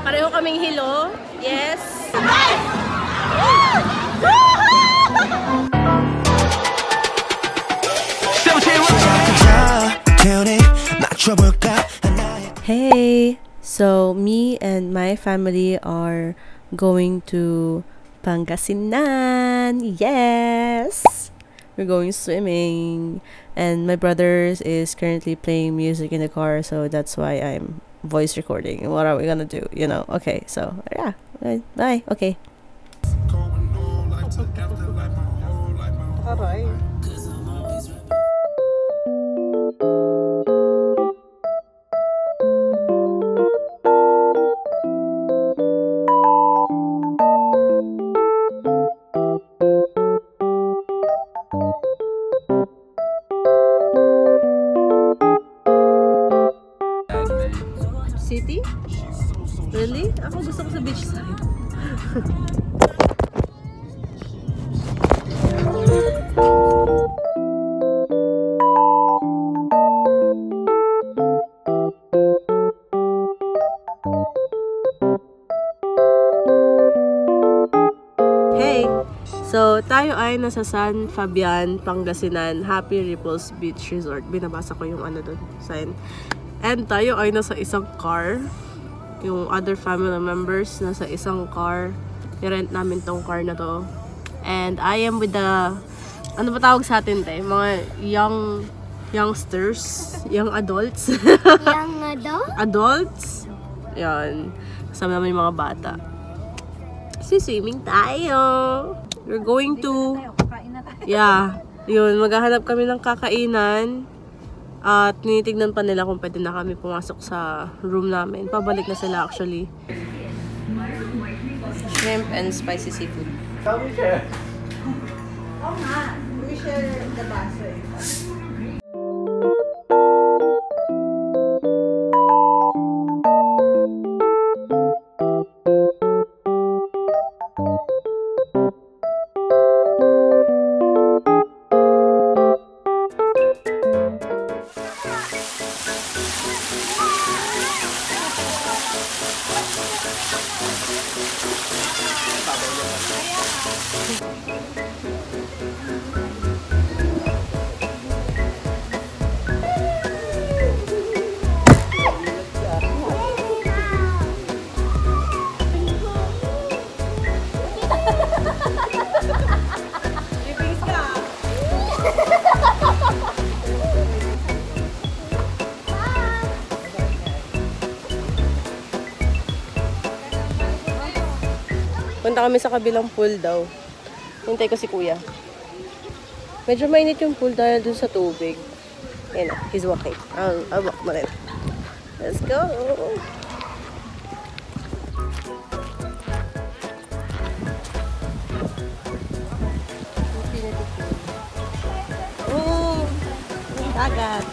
Pareho kaming hilo. Yes. Hey, so me and my family are going to Pangasinan. Yes, we're going swimming, and my brother is currently playing music in the car, so that's why I'm voice recording. What are we gonna do? You know? Okay, so yeah, bye. Okay. Aray. City? Really? Ako gusto ko sa beach side. Hey! So, tayo ay nasa San Fabian, Pangasinan, Happy Ripples Beach Resort. Binabasa ko yung ano doon, sign. And tayo ay nasa isang car. Yung other family members nasa isang car. I-rent namin tong car na to. And I am with the, ano ba tawag sa atin tayo? Mga youngsters, young adults. Young adult? Adults. Yan. Kasama namin yung mga bata. Swimming tayo. We're going to, yeah. Yun, maghahanap kami ng kakainan. At tinitignan pa nila kung pwede na kami pumasok sa room namin. Pabalik na sila actually. Shrimp and spicy seafood. Oh nga, we share the baso. Punta kami sa kabilang pool daw. Hintay ko si kuya. Medyo mainit yung pool dahil dun sa tubig. Ayan na, he's walking. I'll walk mo rin. Let's go! Oh! Dagat!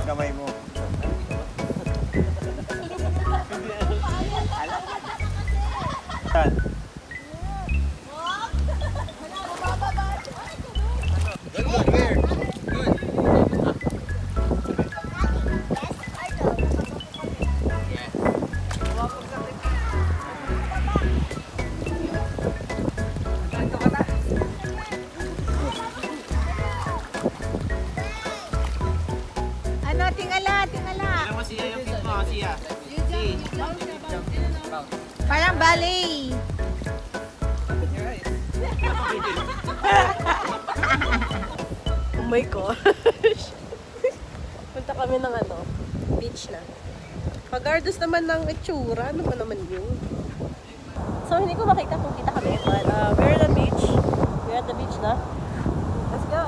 Kamay mo. Ano, tingala. Ilang masiya yung feet mo, masiya. Parang ballet. Oh my gosh! Punta kami ng ano, beach na. Pag-ardos naman ng itsura, ano ba naman yun? So, hindi ko makita kung kita kami, but we're at the beach. We're at the beach na. Let's go!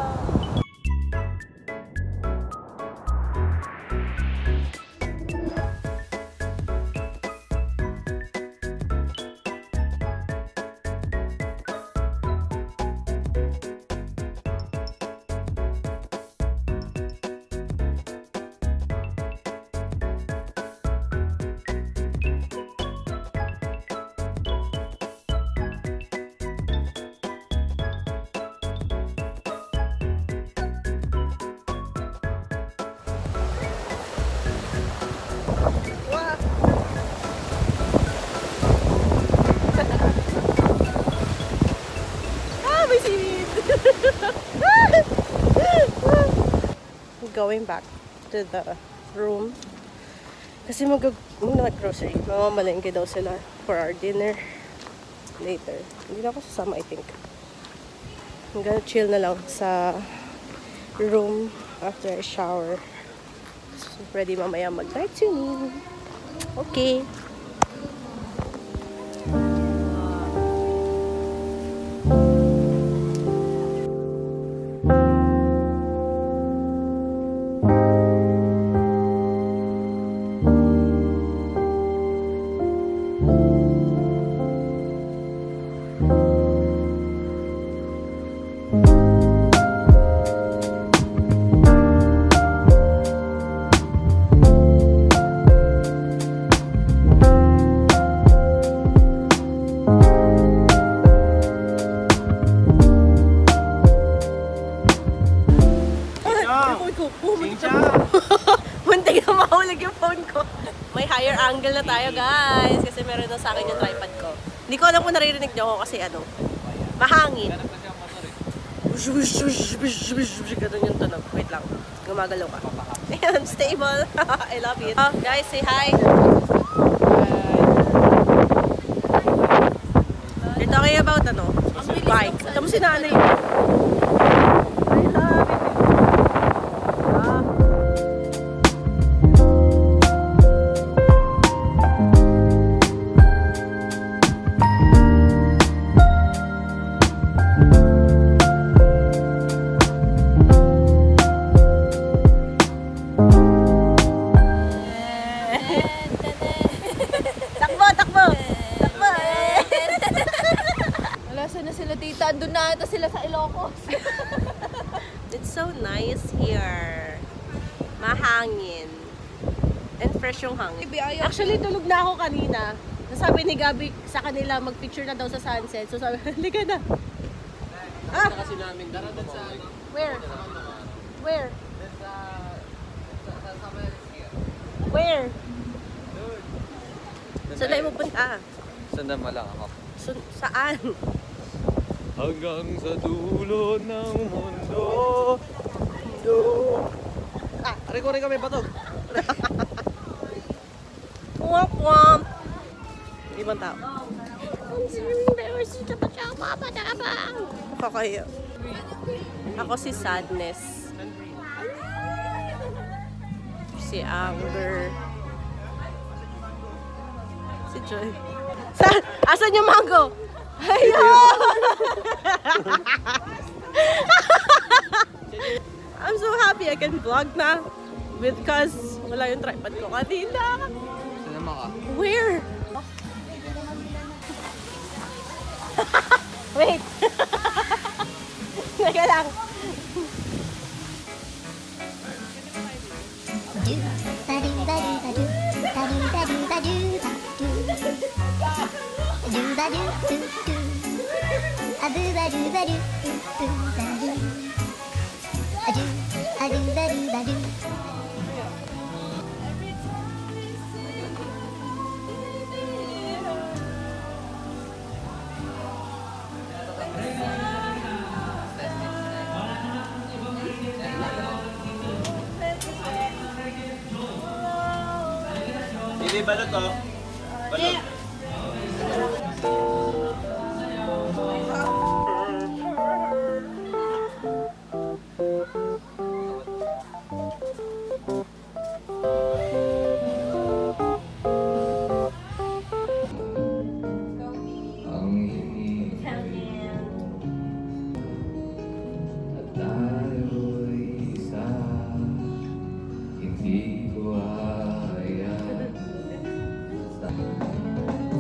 going back to the room. Kasi mag-grocery. Mamamalengke daw sila for our dinner later. Hindi na ako sasama, I think. I'm gonna chill na lang sa room after I shower. So, ready mamaya mag-night swimming. Okay. Muntik na mahulog yung phone ko. May higher angle na tayo, guys. Kasi meron na sa akin yung tripod ko. Hindi ko alam kung naririnig niyo ako kasi mahangin. Ganun yung tunog. Wait lang. Gumagalaw ka. Ayan, stable. I love it. Guys, say hi. They're talking about bike. Tama si nanay. I love it. Andun na ito sila sa Ilocos. It's so nice here. Mahangin. And fresh yung hangin. Actually, tulog na ako kanina. Nasabi ni Gabi sa kanila, mag-picture na daw sa sunset. So sabi, halika na. Kasi namin darating sa... Where? Where? Where? Saan tayo pupunta? Sandama lang ako. Saan? Hanggang sa dulo ng mundo. Aray ko may batog. Womp womp. Ibang tao. Nakakaya. Ako si Sadness. Si Amber. Si Joy. Asan yung mango? Ayun! I'm so happy I can vlog na because wala yung tripod ko kanina. Sinama ka? Where? Wait! Teka lang. Hindi, balot oh. Balot.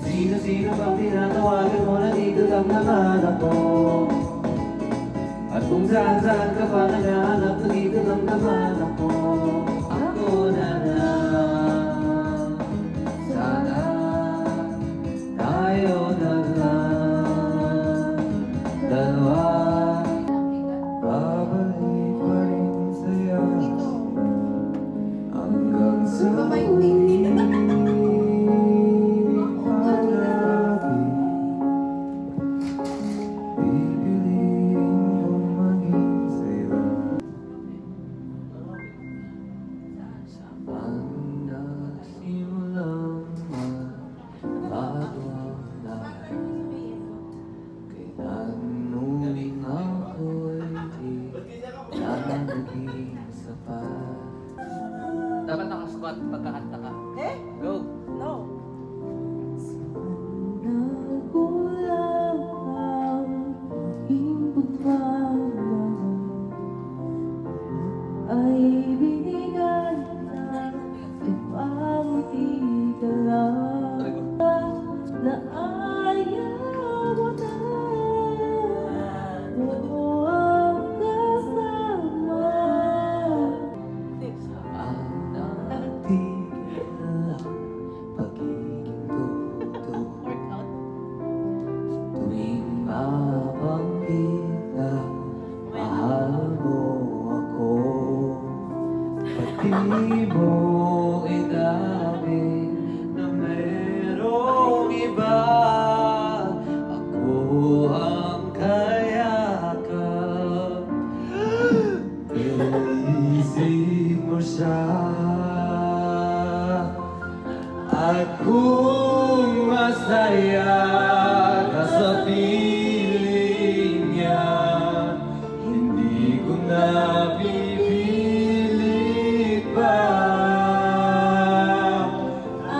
Sino-sino bang tinatawagan mo na dito lang naman ako? At kung saan-saan ka pa naghahanap na dito lang naman ako. Ako na lang. Sana tayo na lang. Dalawa. Babalik pa rin sa'yo. Hanggang sa At kung masaya ka sa piling niya, hindi ko na pipilit pa.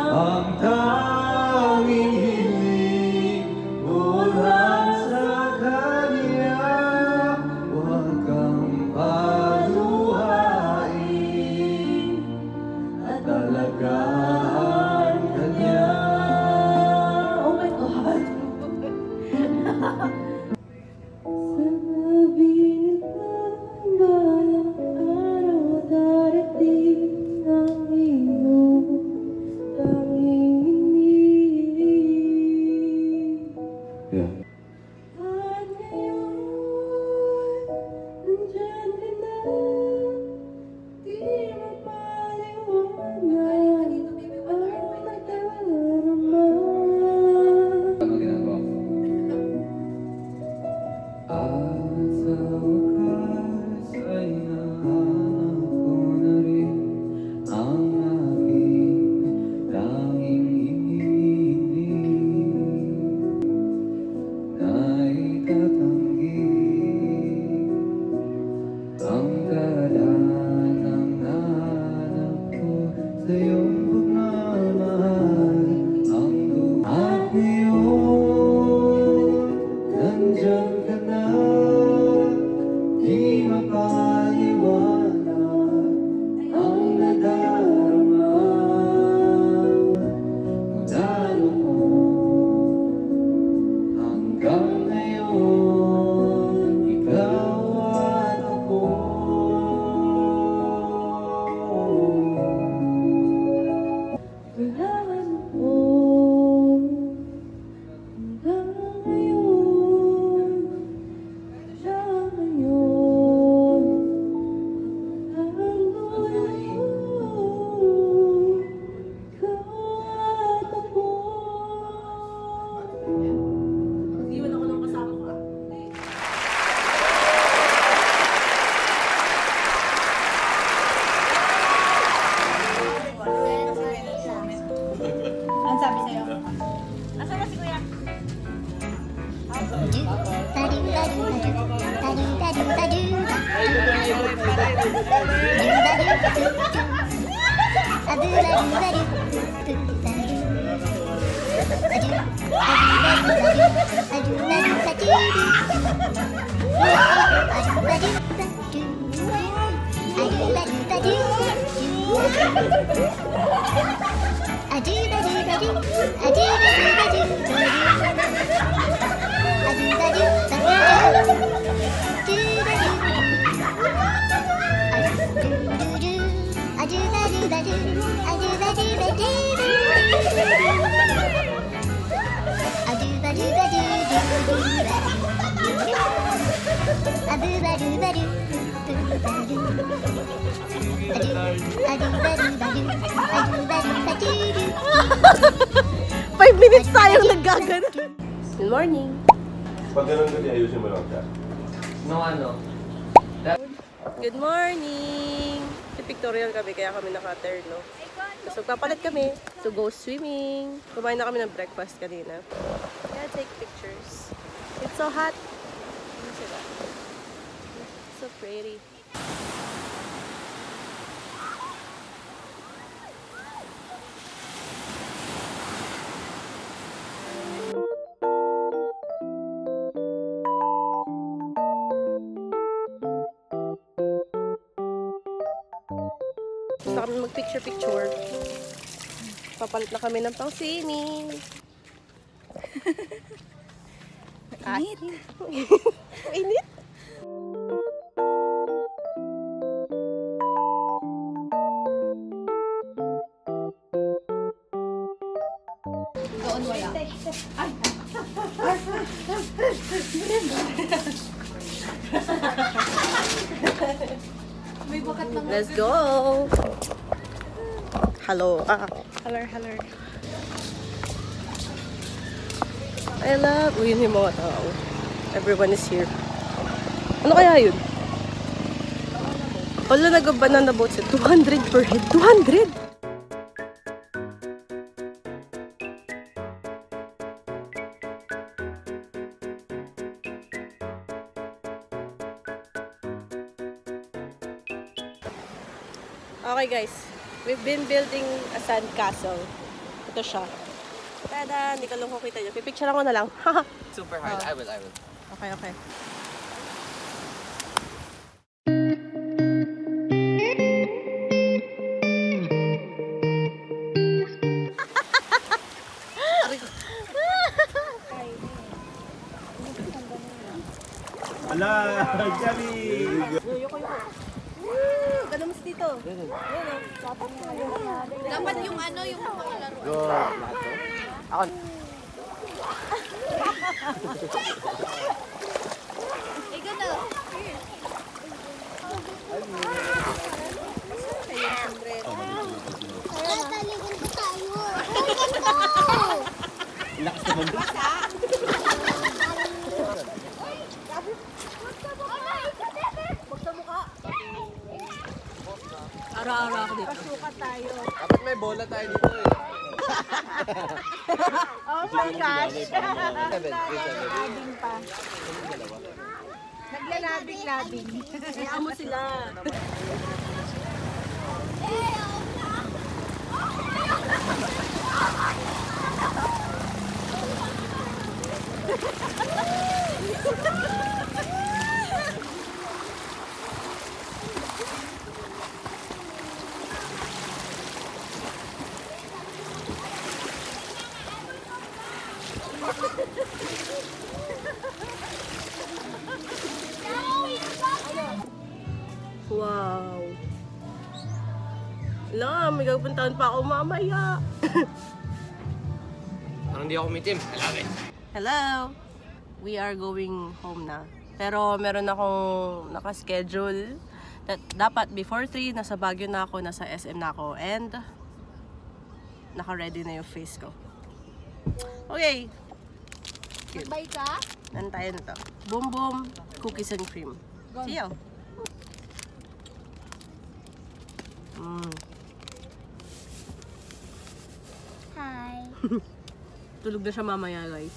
Ang tanging hiling ko lang sa kanya, huwag kang paluhain at talagaan ka niya. Oh my God! Sabihin ka balang araw darating ang iyong tanging hinihiling. At ngayon, nandyan ka na, di mapaliwanag ang nagdarama. Ano ginagawa mo? At sa wakas ay nahanap ko na rin ang aking tanging hinihiling na itatanggi ang kalanang nahanap ko sa iyong pagmamahal. Ang at ngayon, nandyan ka na, di mapaliwanag ang nadarama mula noon hanggang ngayon. Ikaw at ako, kailangan mo hanggang ngayon. Siya ngayon ang ngayon. Ikaw at ako. Iwan ako ng kasama ko. Ano sabi sa'yo? Asan na si Kuya? Five minutes tayong naggagano. Good morning. Pag ganun kasi ayusin mo lang siya. No ano? Good morning! Pictorial kami, kaya kami naka-terno. So, papalit kami to go swimming. Kumain na kami ng breakfast kanina. Kaya take pictures. It's so hot. Ano sila? So pretty. Gusto kami mag-picture-picture. Papalit na kami ng pang-swimming. Init. Init. Doon wala. Ay! May bakat lang. Let's go! Hello. Hello, hello. I love... Uy, yun yung mga tao. Everyone is here. Ano kaya yun? Wala nag-banana boat sa 200 per head. 200! Okay guys, we've been building a sand castle. Ito siya. Tada, hindi ko lang kukita nyo. Pipicture ko na lang. Super hard. I will. Okay, okay. Ala, Gabi! Yoko. Ganun mas dito. Dapat yung ano, yung makalaro. Ako. Eh, gano'n. Lakas naman doon. Ara-ara ako dito. Dapat may bola tayo dito eh. Oh my gosh! 7. Labing pa. Naglalabing-labing. Kaya mo sila. Wow. Wala, may gagpuntahan pa ako mamaya. Parang hindi ako umitim. I love it. Hello! We are going home na. Pero meron akong nakaschedule. Dapat before 3, nasa Baguio na ako, nasa SM na ako. And naka-ready na yung face ko. Okay. Magbay ka? Nantayin na to. Boom boom, cookies and cream. See you! Hi. Tulog na siya mamaya, guys.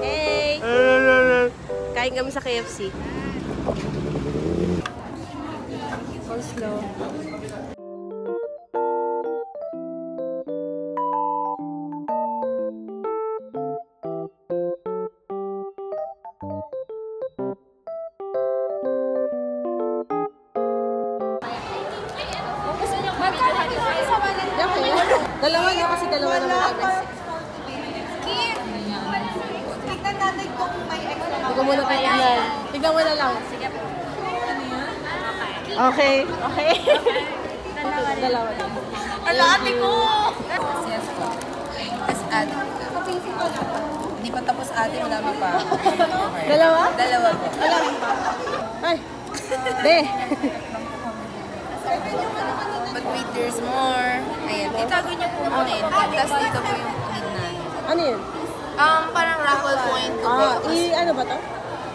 Hey! Kain kami sa KFC. So slow. Dalawa na kasi dalawa naman namin. Tignan natin kung may extra. Tignan mo na tignan. Tignan mo na lang. Okay. Okay. Dalawa na. Ala, ate ko! Yes po. Tapos ate. Hindi pa tapos ate, madami pa. Dalawa? Dalawa po. Ay. De. But wait, there's more. Ayan. Itago niyo po muna yun. Tapos dito po yung gitna. Ano yun? Parang raffle point. Ano ba to?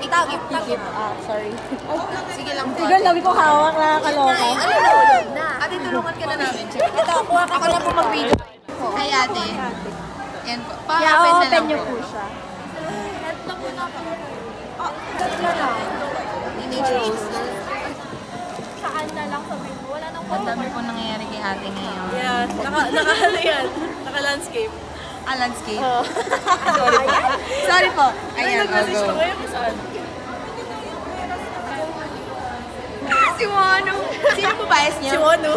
Itagip. Sorry. Sige lang po. Tignan, labi ko hawak na kaloka. Ate, tulungan ka na namin. Ito, kuha ka na po mag-video. Hi, ate. Yan po. Pa-open na lang po. siya. Teenagers. Saan na lang sabihin mo? Wala nang Ang dami po nangyayari kay ate ngayon. Yeah, ano yan? Naka-landscape. Landscape. Sorry po. Sorry po. Ayan, Nag-message ko go. ngayon saan? Si Wano. Sino po bias niyo? Si Wano.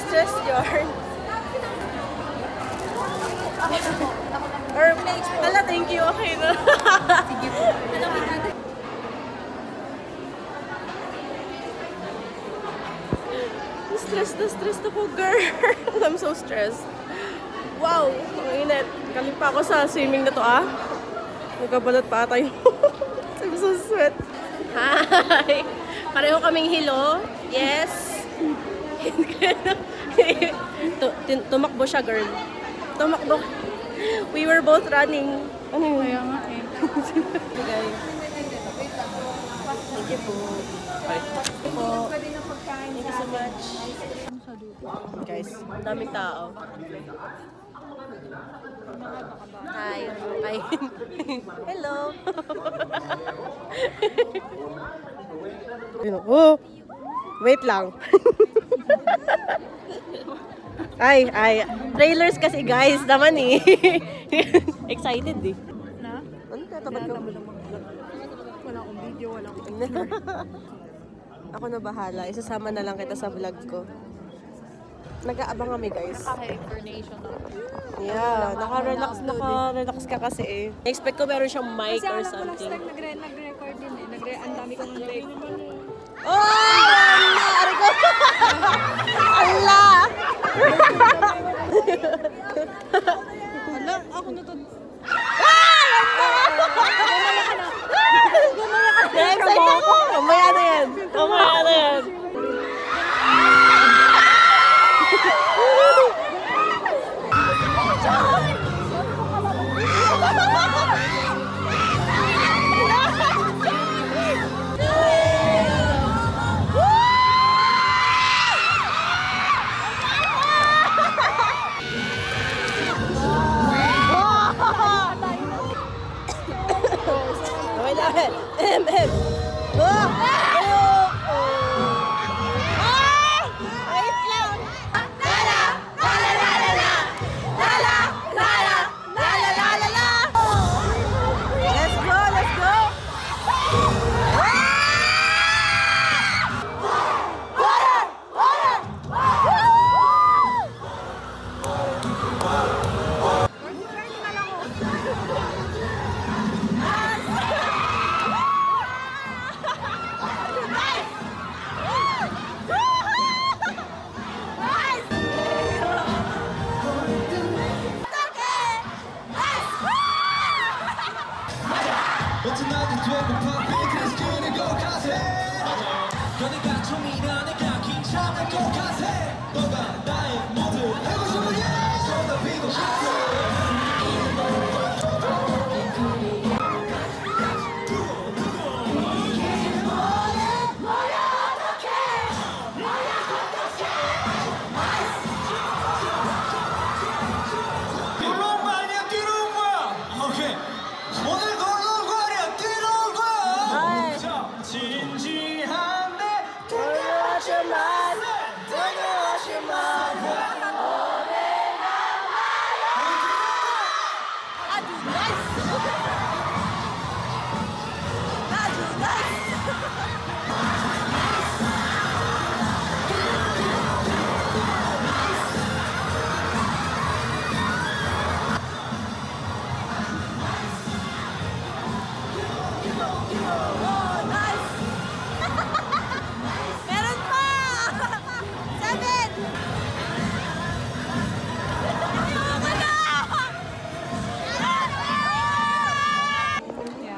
Stress yarn. Or, ala, thank you. Okay na. Sige po. Stress ako, girl. I'm so stressed. Wow, ang init. Galing pa ako sa swimming na to, Nagkabalot pa ata yung... I'm so sweat. Hi! Pareho kaming hilo. Yes. Tumakbo siya, girl. Tumakbo. We were both running. Ano yun? Kaya nga eh. Guys. Thank you po. Thank you so much. Guys, daming tao. Hi. Hi. Hello. Oh, wait lang. Ay. Trailers kasi guys, naman eh. Excited eh. Na? Ano tatapat ko? Wala akong video, wala akong Ako na bahala. Isasama na lang kita sa vlog ko. Nag-aabang kami guys. Naka-hibernation ako. Yeah, naka-relax ka kasi eh. Expect ko meron siyang mic or something. Nag-record din eh. Ang dami kong nag-take. Oh! Ari ko! Allah! Hala, ako na to. Na-excite ako! Mamaya na yan. Mamaya na yan.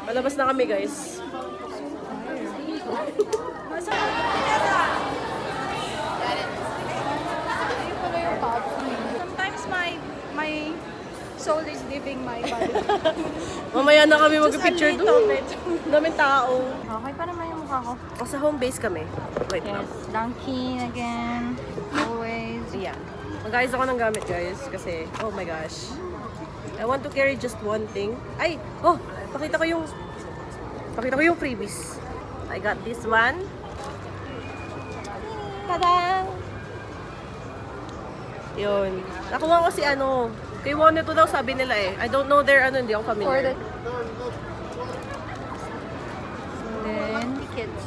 Palabas na kami guys. Sometimes my soul is leaving my body. Mamaya na kami mag-picture Just a little doon. bit. Daming tao. Okay pa naman yung mukha ko. O sa home base kami. Wait lang. Yes, Dunkin again. Always. Yeah. Mag-ayos ako ng gamit guys kasi oh my gosh. I want to carry just one thing. Ay! Oh! Pakita ko yung freebies. I got this one. Tada! Yun. Nakuha ko si ano. Kay Wone to daw sabi nila eh. I don't know their ano, hindi ako familiar. Then, tickets.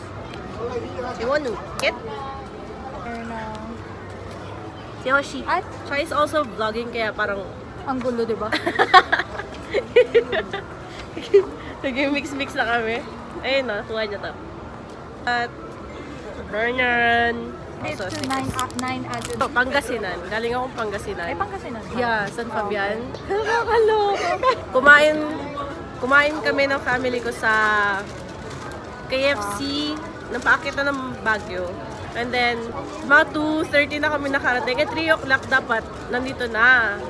Si Wone, kit? Or no. Si Hoshi. At, Siya is also vlogging kaya parang ang gulo, diba? nag-mix-mix na kami. Ayun na, nakuha niya to. At Bernan. It's Also, to 9 added. oh, Pangasinan. Galing akong Pangasinan. Ay, Pangasinan. Yeah, San Fabian. Nakakaloka. Kumain kami ng family ko sa KFC. Napakita ng Baguio. And then, mga 2:30 na kami nakarating. At 3 o'clock dapat nandito na.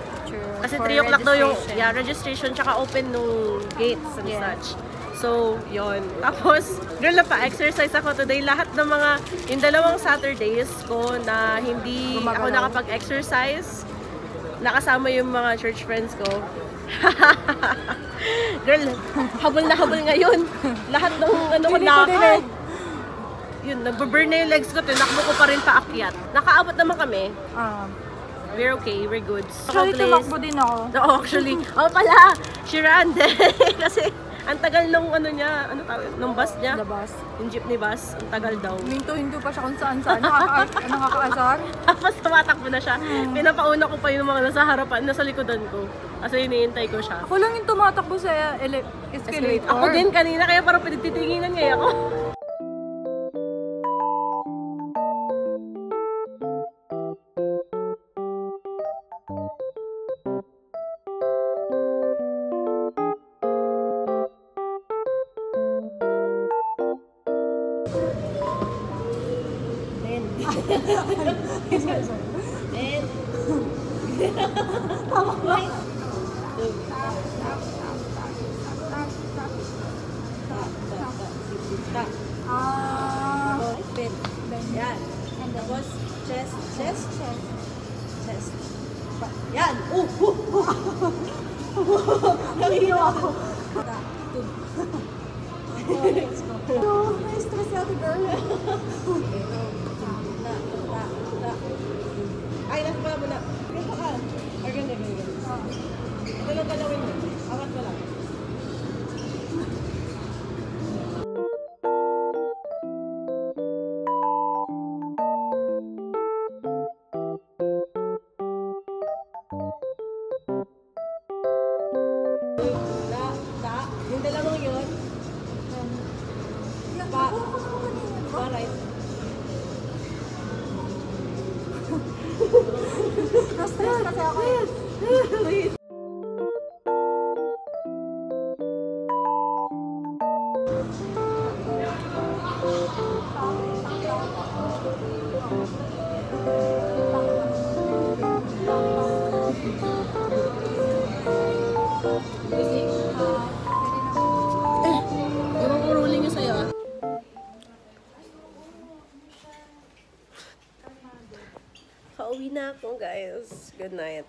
Kasi 3 o'clock daw yung registration tsaka open nung gates and such. So, yon. Tapos, girl, pa-exercise ako today. Lahat ng mga, yung dalawang Saturdays ko na hindi ako nakapag-exercise, nakasama yung mga church friends ko. Girl, habol na habol ngayon. Lahat ng ano ko lakad. Yun, nagbe-burn na yung legs ko. Tinakbo ko pa rin paakyat. Nakaabot naman kami. We're okay, we're good. Actually, tumakbo din ako. Oo, actually. Oo pala, she ran din. Kasi, ang tagal nung ano niya, ano tawag, nung bus niya. The bus. Yung jeepney bus, ang tagal daw. Hinto pa siya kung saan-saan. Nakakaasar. Tapos tumatakbo na siya. Pinapauna ko pa yung mga nasa harapan, nasa likodan ko. Kasi iniintay ko siya. Ako lang yung tumatakbo sa escalator. Ako din kanina, kaya parang pinagtitinginan ngayon ako. Yan. Tapos, chest. Yan! Nanginiw ako. Na-stress natin, girl. Ay, nasa pala muna. Ganito ka. Or ganito. Ito lang galawin mo. Angat mo lang. Yung dalawang yun. Alright. Na-stress kasi ako. Yung ruling nyo sa'yo. Pauwi na ako, guys. Good night.